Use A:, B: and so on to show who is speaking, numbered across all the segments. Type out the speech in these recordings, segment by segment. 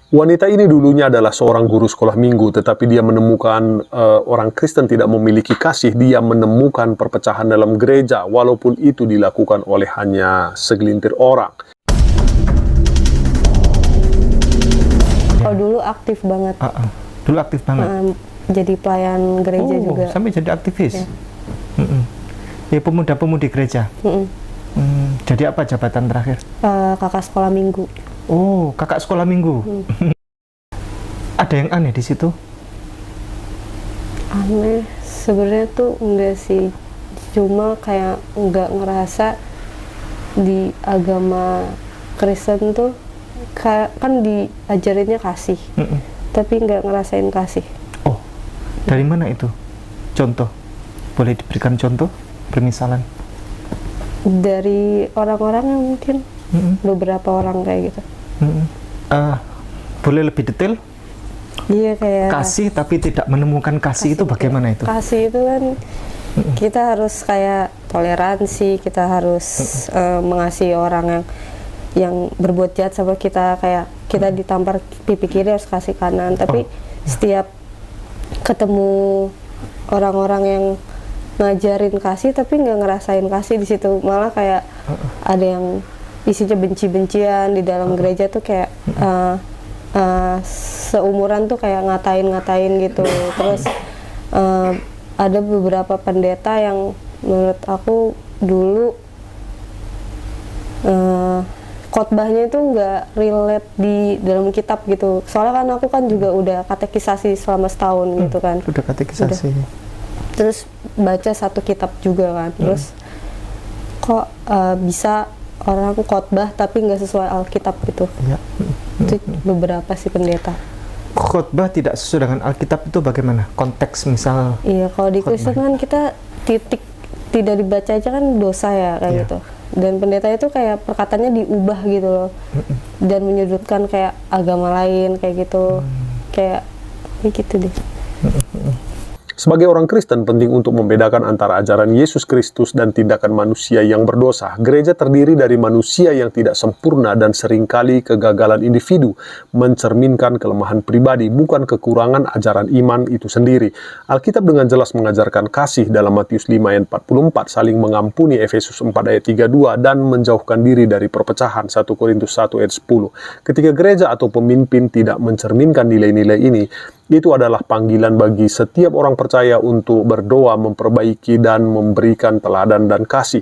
A: Wanita ini dulunya adalah seorang guru sekolah minggu, tetapi dia menemukan orang Kristen tidak memiliki kasih. Dia menemukan perpecahan dalam gereja, walaupun itu dilakukan oleh hanya segelintir orang.
B: Kalau dulu aktif banget.
C: Dulu aktif banget.
B: Jadi pelayan gereja juga.
C: Sampai jadi aktivis.
B: Ya.
C: Ya, pemuda-pemudi gereja. Jadi apa jabatan terakhir?
B: Kakak sekolah minggu.
C: Oh, kakak sekolah minggu. Ada yang aneh di situ?
B: Aneh, sebenarnya tuh enggak sih. Cuma kayak enggak ngerasa di agama Kristen tuh kayak kan diajarinnya kasih, tapi nggak ngerasain kasih.
C: Oh, dari mana itu? Contoh, boleh diberikan contoh, permisalan?
B: Dari orang-orang yang mungkin beberapa orang kayak gitu.
C: Boleh lebih detail?
B: Iya, kayak
C: kasih tapi tidak menemukan kasih itu bagaimana itu?
B: Kasih itu kan kita harus kayak toleransi, kita harus mengasihi orang yang berbuat jahat sama kita, kayak kita ditampar pipi kiri harus kasih kanan. Tapi setiap ketemu orang-orang yang ngajarin kasih tapi nggak ngerasain kasih di situ, malah kayak ada yang isinya benci-bencian di dalam gereja tuh, kayak seumuran tuh kayak ngatain gitu. Terus ada beberapa pendeta yang menurut aku dulu khotbahnya itu nggak relate di dalam kitab gitu. Soalnya kan aku kan juga udah katekisasi selama setahun gitu kan.
C: Udah katekisasi. Udah.
B: Terus baca satu kitab juga kan. Terus kok bisa orang khotbah tapi nggak sesuai Alkitab gitu.
C: Ya.
B: Itu beberapa sih pendeta.
C: Khotbah tidak sesuai dengan Alkitab itu bagaimana? Konteks misal?
B: Iya, kalau di Kristen kan kita titik tidak dibaca aja kan dosa ya kayak gitu. Dan pendeta itu kayak perkataannya diubah gitu loh. Dan menyudutkan kayak agama lain kayak gitu. Kayak gitu deh.
A: Sebagai orang Kristen, penting untuk membedakan antara ajaran Yesus Kristus dan tindakan manusia yang berdosa. Gereja terdiri dari manusia yang tidak sempurna dan seringkali kegagalan individu mencerminkan kelemahan pribadi, bukan kekurangan ajaran iman itu sendiri. Alkitab dengan jelas mengajarkan kasih dalam Matius 5 ayat 44, saling mengampuni Efesus 4 ayat 32, dan menjauhkan diri dari perpecahan 1 Korintus 1 ayat 10. Ketika gereja atau pemimpin tidak mencerminkan nilai-nilai ini, itu adalah panggilan bagi setiap orang percaya untuk berdoa, memperbaiki, dan memberikan teladan dan kasih.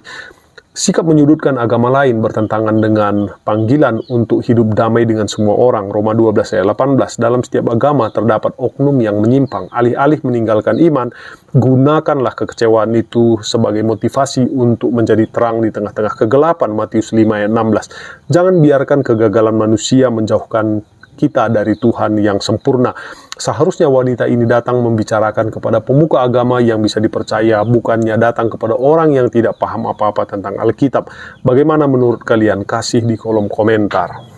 A: Sikap menyudutkan agama lain bertentangan dengan panggilan untuk hidup damai dengan semua orang. Roma 12 ayat 18, dalam setiap agama terdapat oknum yang menyimpang. Alih-alih meninggalkan iman, gunakanlah kekecewaan itu sebagai motivasi untuk menjadi terang di tengah-tengah kegelapan. Matius 5 ayat 16. Jangan biarkan kegagalan manusia menjauhkan kita dari Tuhan yang sempurna. Seharusnya wanita ini datang membicarakan kepada pemuka agama yang bisa dipercaya, bukannya datang kepada orang yang tidak paham apa-apa tentang Alkitab. Bagaimana menurut kalian? Kasih di kolom komentar.